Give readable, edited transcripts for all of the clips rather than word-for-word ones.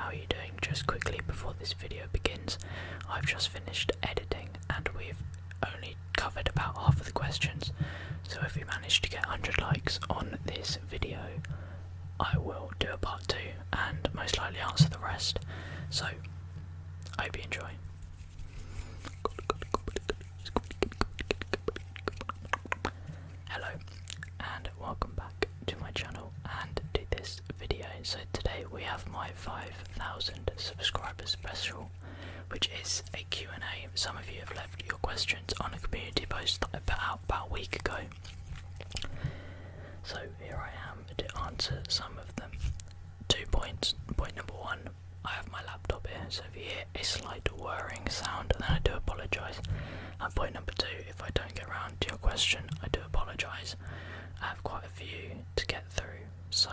how are you doing? Just quickly before this video begins, I've just finished editing and we've only covered about half of the questions, so if we manage to get 100 likes on this video, I will do a part 2 and most likely answer the rest, so I hope you enjoy. Hello and welcome back to my channel and to this video. So today we have my 5,000 subscribers special, which is a Q&A. Some of you have left your questions on a community post that I put out about a week ago. So here I am to answer some of them. 2 points. Point number 1, I have my laptop here, so if you hear a slight whirring sound, then I do apologise. And point number 2, if I don't get around to your question, I do apologise. I have quite a few to get through, so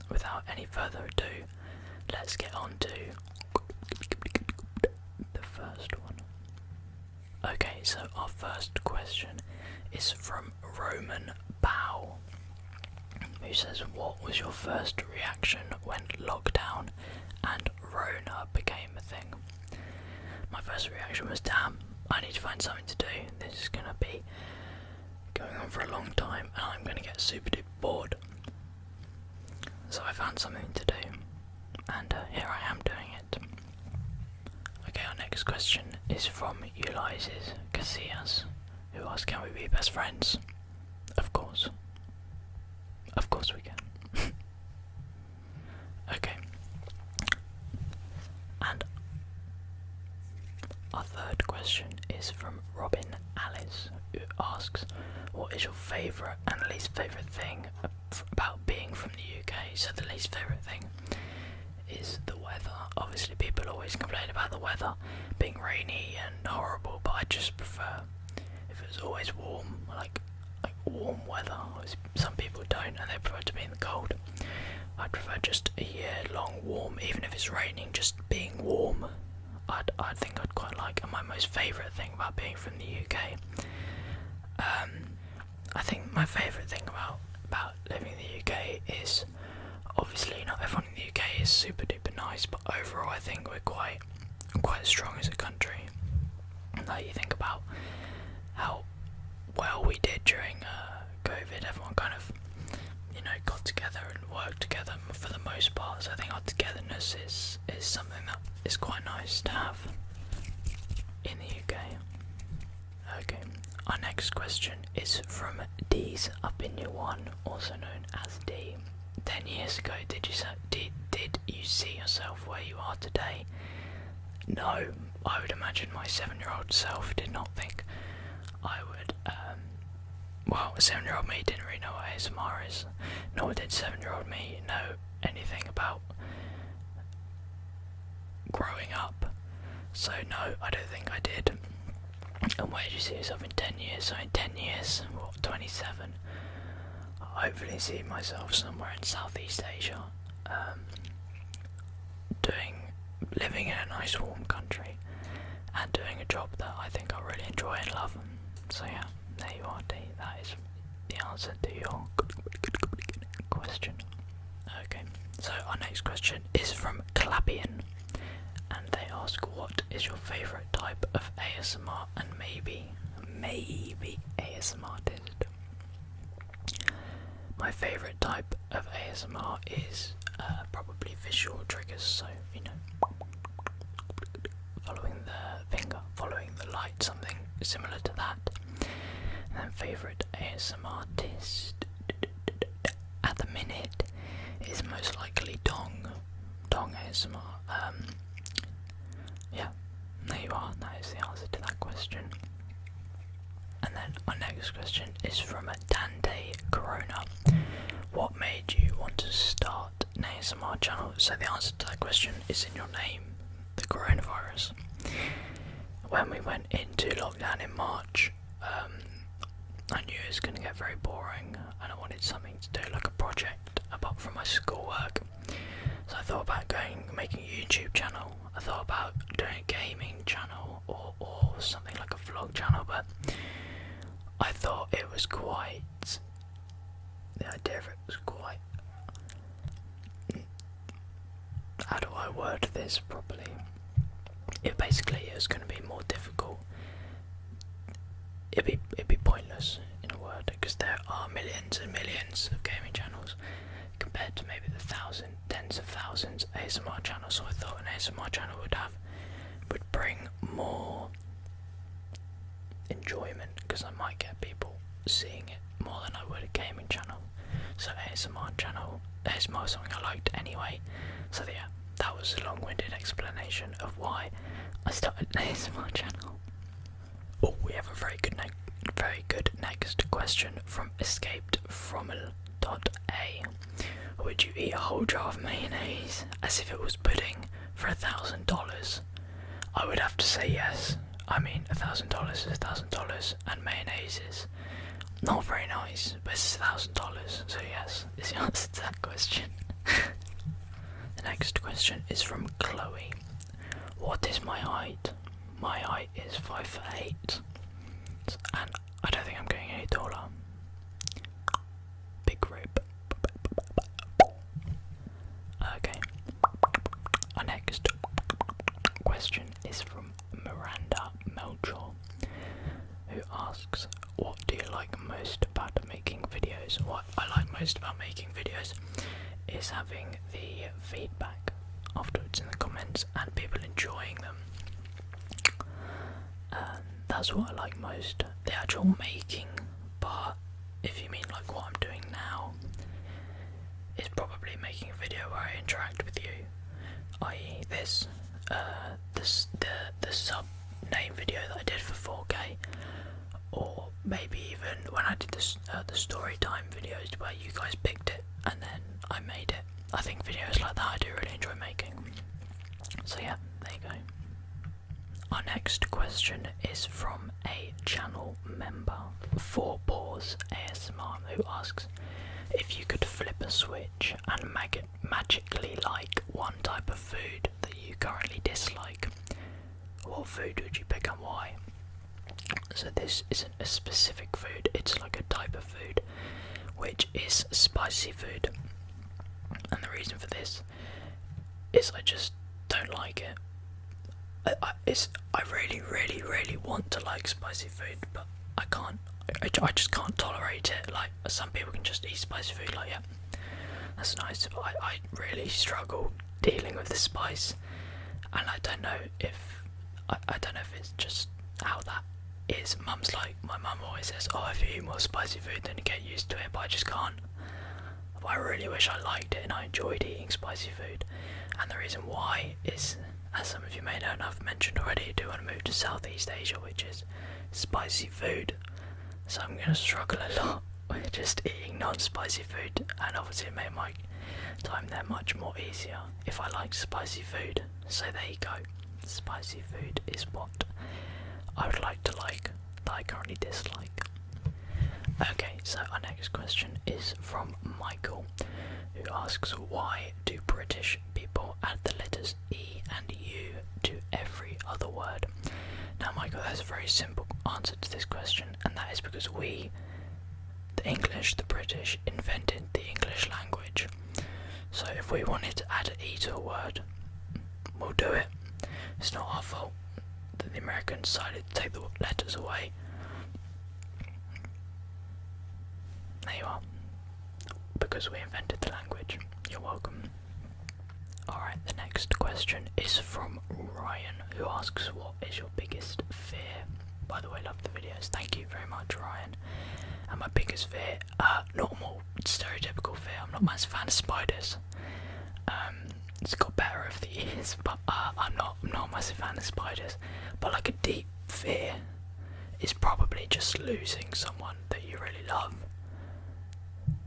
without any further ado, let's get on to the first one. Okay, so our first question is from Roman Bow, who says, what was your first reaction when lockdown and Rona became a thing? My first reaction was, damn, I need to find something to do. This is going to be going on for a long time and I'm going to get super duper bored. So I found something to do and here I am doing it. Okay, our next question is from Ulysses Casillas, who asks, can we be best friends? Of course. Of course we can. Okay. And our third question is from Robin Alice, who asks, what is your favourite and least favourite thing about being from the UK? So the least favourite thing is the weather. Obviously people always complain about the weather being rainy and horrible, but I just prefer if it was always warm, like warm weather. Some people don't and they prefer to be in the cold. I'd prefer just a year long warm, even if it's raining, just being warm. I think I'd quite like. And my most favourite thing about being from the UK, I think my favourite thing about living in the UK is, obviously not everyone in the UK is super duper nice, but overall I think we're quite strong as a country. Like, you think about how well we did during COVID, everyone kind of, got together and worked together for the most part, so I think our togetherness is something that is quite nice to have in the UK. Okay, our next question is from D's Up in Year 1, also known as D. 10 years ago, did you see yourself where you are today? No, I would imagine my 7-year-old self did not think I would. Well, 7-year-old me didn't really know what ASMR is, nor did 7-year-old me know anything about growing up. So no, I don't think I did. And where do you see yourself in 10 years? So in 10 years, 27, I hopefully see myself somewhere in Southeast Asia, living in a nice warm country, and doing a job that I think I really enjoy and love. So yeah, there you are, D. That is the answer to your question. Okay, so our next question is from Clappian, and they ask, what is your favourite type of ASMR and maybe ASMRtist? My favourite type of ASMR is probably visual triggers, so following the finger, following the light, something similar to that. And then favourite ASMRtist at the minute is most likely Dong ASMR. Yeah, there you are, that is the answer to that question. And then our next question is from Dante Corona. What made you want to start an ASMR channel? So the answer to that question is in your name, the coronavirus. When we went into lockdown in March, I knew it was going to get very boring and I wanted something to do, like a project apart from my schoolwork. So I thought about making a YouTube channel. I thought about doing a gaming channel or something like a vlog channel, but I thought it was the idea of it was quite, how do I word word this properly. It basically is going to be more difficult. It'd be pointless in a word, because there are millions and millions of gaming channels compared to maybe the tens of thousands ASMR channels. So I thought an ASMR channel would bring more enjoyment, because I might get people seeing it more than I would a gaming channel. So ASMR is something I liked anyway. So yeah, that was a long-winded explanation of why I started an ASMR channel. Oh, we have a very good next question from escapedfroml.a. Would you eat a whole jar of mayonnaise as if it was pudding for $1,000? I would have to say yes. I mean, $1,000 is $1,000, and mayonnaise is not very nice, but it's $1,000. So yes, is the answer to that question. The next question is from Chloe. What is my height? My height is 5'8", and I don't think I'm getting any taller. Big rib. Okay. Our next question is from Miranda Melchor, who asks, what do you like most about making videos? What I like most about making videos is having the feedback afterwards in the comments and people enjoying them. That's what I like most. The actual making part, if you mean like what I'm doing now, is probably making a video where I interact with you, i.e. this, the sub name video that I did for 4K, or maybe even when I did the story time videos where you guys picked it and then I made it. I think videos like that I do really enjoy making. So yeah, there you go. Our next question is from a channel member, 4Paws ASMR, who asks, if you could flip a switch and magically like one type of food that you currently dislike, what food would you pick and why? So this isn't a specific food, it's like a type of food, which is spicy food. And the reason for this is I just don't like it. I really want to like spicy food, but I can't. I just can't tolerate it. Like, some people can just eat spicy food, like, yeah, that's nice, but I really struggle dealing with the spice, and I don't know if it's just how that is. My mum always says, oh, if you eat more spicy food then you get used to it, but I just can't. But I really wish I liked it and I enjoyed eating spicy food, and the reason why is, as some of you may know and I've mentioned already, I do want to move to Southeast Asia, which is spicy food, so I'm going to struggle a lot with just eating non-spicy food, and obviously it made my time there much more easier if I liked spicy food. So there you go, spicy food is what I would like to like that I currently dislike. Okay, so our next question is from Michael, who asks, why do British people add the letters E and U to every other word? Now Michael, there's a very simple answer to this question, and that is because the British invented the English language. So if we wanted to add an E to a word, we'll do it. It's not our fault that the Americans decided to take the letters away. There you are. Because we invented the language. You're welcome. Alright, the next question is from Ryan, who asks, what is your biggest fear? By the way, love the videos. Thank you very much, Ryan. And my biggest fear, normal, stereotypical fear. I'm not a massive fan of spiders. It's got better over the years, but I'm not a massive fan of spiders. But like a deep fear is probably just losing someone that you really love.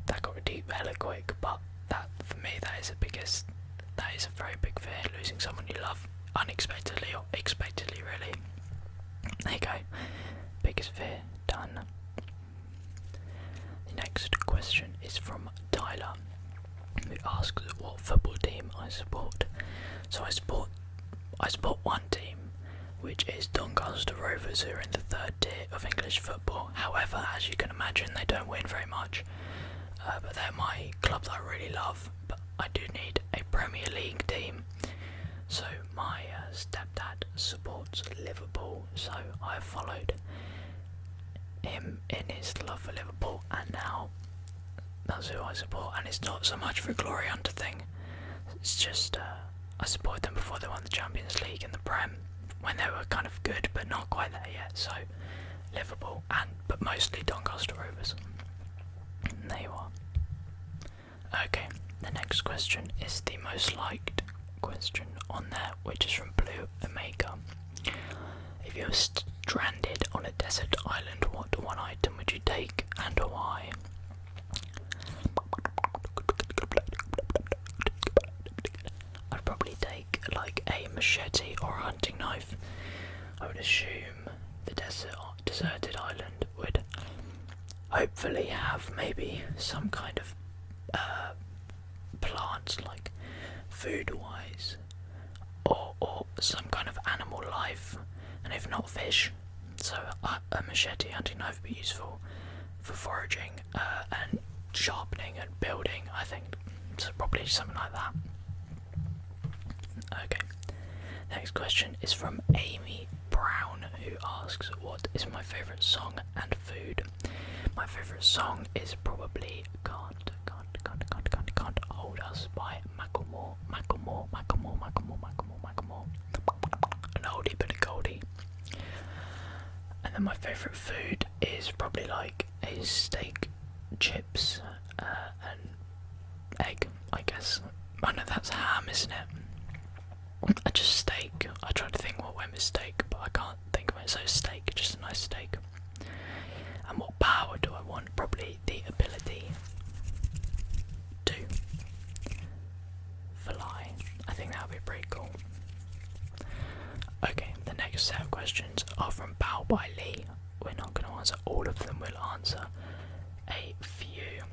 That got deep hella quick, but that, for me, that is a very big fear, losing someone you love unexpectedly or expectedly, really. There you go. Biggest fear, done. The next question is from Tyler, who asks what football team I support. So I support one team, which is Doncaster Rovers, who are in the 3rd tier of English football. However, as you can imagine, they don't win very much. But they're my club that I really love. But I do need a Premier League team, So my stepdad supports Liverpool, so I followed him in his love for Liverpool, and now that's who I support. And it's not so much for a glory hunter thing, it's just I supported them before they won the Champions League and the Prem, when they were kind of good but not quite there yet. So Liverpool, but mostly Doncaster Rovers. And there you are. Okay, the next question is the most liked question on there, which is from Blue Omega. If you were stranded on a desert island, what one item would you take and why? I'd probably take like a machete or a hunting knife. I would assume the deserted island would hopefully have maybe some kind of plants, like food wise, or some kind of animal life, and if not fish. So a machete hunting knife would be useful for foraging and sharpening and building, I think. So probably something like that. Okay, next question is from Amy Brown, who asks, what is my favourite song and food? My favourite song is probably Can't Hold Us by Macklemore. An oldie but a goldie. And then my favourite food is probably like a steak, chips, and egg, I guess. I know that's ham, isn't it? Just steak. I tried to think what went with steak, but I can't think of it. So steak, just a nice steak. And what power do I want? Probably the ability to fly. I think that would be pretty cool. Okay, the next set of questions are from Bow by Lee. We're not going to answer all of them, we'll answer a few.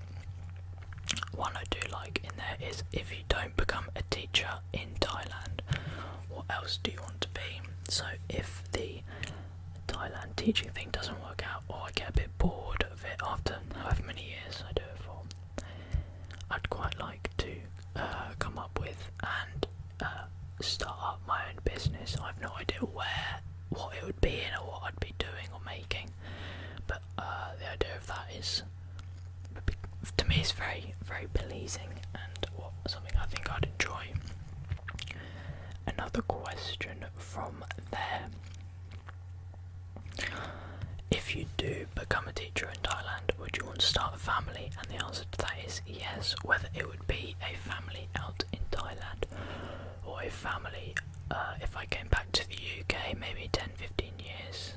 One I do like in there is, if you don't become a teacher in Thailand, what else do you want to be? So if the Thailand teaching thing doesn't work out, or I get a bit bored of it after however many years I do it for, I'd quite like to come up with and start up my own business. I have no idea what it would be in or what I'd be doing or making, but the idea of that is, to me, is very, very pleasing and something I think I'd enjoy. Another question from there. If you do become a teacher in Thailand, would you want to start a family? And the answer to that is yes. Whether it would be a family out in Thailand or a family if I came back to the UK maybe 10, 15 years,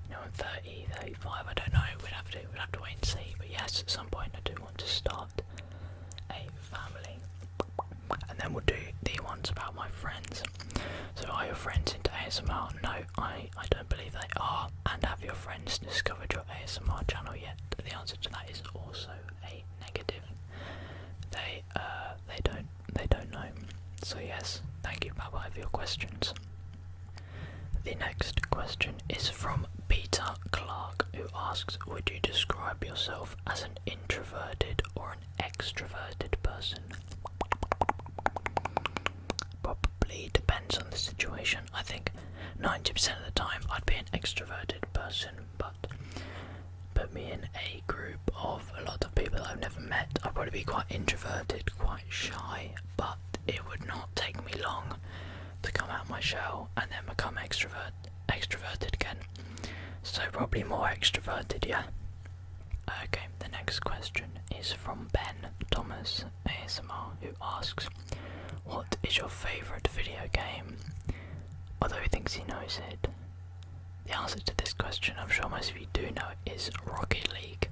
you know, 30, 35, I don't know, we'd have to wait and see. But yes, at some point I do want to start a family. And then we'll do the ones about my friends. So are your friends into ASMR? No, I don't believe they are. And have your friends discovered your ASMR channel yet? The answer to that is also a negative. They don't know. So yes, thank you, Bye-bye, for your questions. The next question is from Peter Clark, who asks, would you describe yourself as an introverted or an extroverted person? Probably depends on the situation. I think 90% of the time I'd be an extroverted person, but put me in a group of a lot of people that I've never met, I'd probably be quite introverted, quite shy, but it would not take me long to come out my shell and then become extroverted again. So probably more extroverted, yeah. Okay, the next question is from Ben Thomas ASMR, who asks, what is your favourite video game? Although he thinks he knows it. The answer to this question, I'm sure most of you do know, is Rocket League.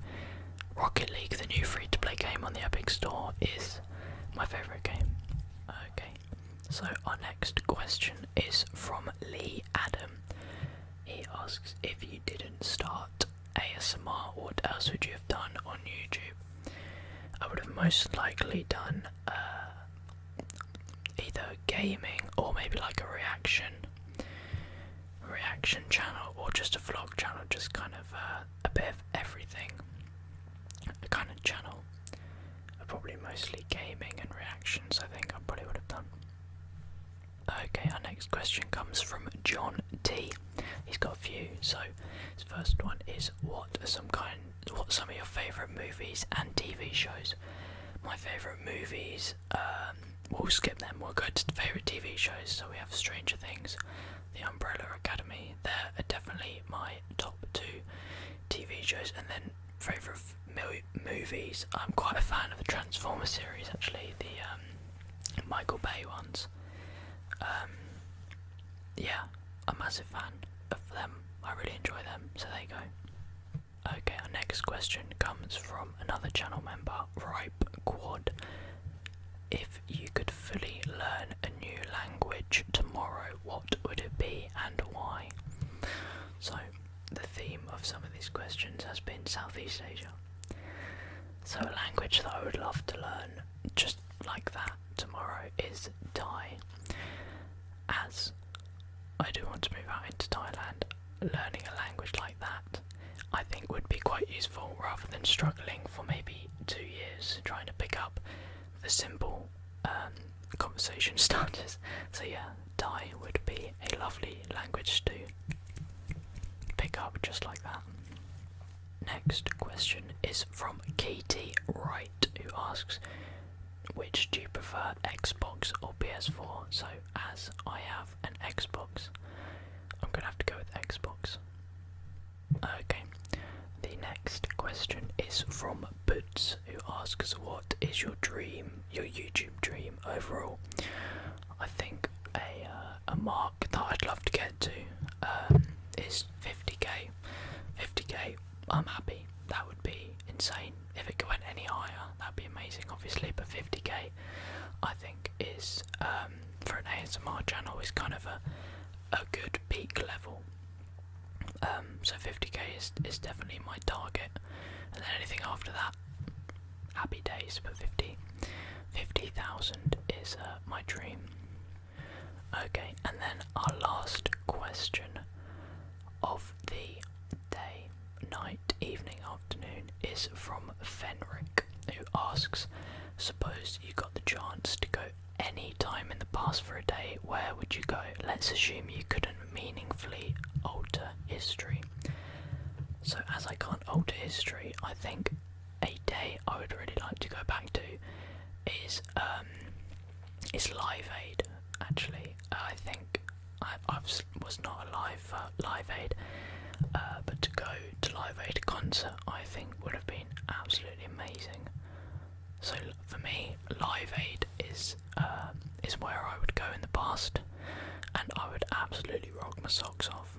Rocket League, the new free-to-play game on the Epic Store, is my favourite game. Okay, so our next question is from Lee Adam. He asks, if you didn't start ASMR, what else would you have done on YouTube? I would have most likely done either gaming or maybe like a reaction channel, or just a vlog channel, just kind of a bit of everything, a kind of channel. Probably mostly gaming and reactions, I think I probably would have done. Okay, our next question comes from John T. He's got a few. So his first one is, what are some of your favourite movies and TV shows? My favourite movies, we'll skip them. We'll go to the favourite TV shows. So we have Stranger Things, The Umbrella Academy. They're definitely my top 2 TV shows. And then favourite movies, I'm quite a fan of the Transformers series, actually, the Michael Bay ones. Yeah, a massive fan of them. I really enjoy them, so there you go. Okay, our next question comes from another channel member, Ripe Quad. If you could fully learn a new language tomorrow, what would it be and why? So, the theme of some of these questions has been Southeast Asia. So a language that I would love to learn, just like that, tomorrow is Thai. As I do want to move out into Thailand, learning a language like that I think would be quite useful, rather than struggling for maybe 2 years trying to pick up the simple conversation starters. So yeah, Thai would be a lovely language to pick up just like that. Next question is from Katie Wright, who asks, which do you prefer, Xbox or PS4? So as I have an Xbox, I'm going to have to go with Xbox. Okay, the next question is from Boots, who asks, what is your dream, your YouTube dream overall? I think a mark that I'd love to get to is 50k. 50k, I'm happy. That would be insane. If it went any higher, that'd be amazing, obviously, but 50k I think is, for an ASMR channel, is kind of a good peak level. So 50k is definitely my target, and then anything after that, happy days, but 50,000 is my dream. Okay, and then our last question of the day, night, evening, afternoon is from Fenric, who asks, suppose you got the chance to go any time in the past for a day, where would you go? Let's assume you couldn't meaningfully alter history. So as I can't alter history, I think a day I would really like to go back to is Live Aid. Actually, I think I was not alive for Live Aid, but to go to Live Aid concert, I think would have been absolutely amazing. So for me, Live Aid is where I would go in the past, and I would absolutely rock my socks off.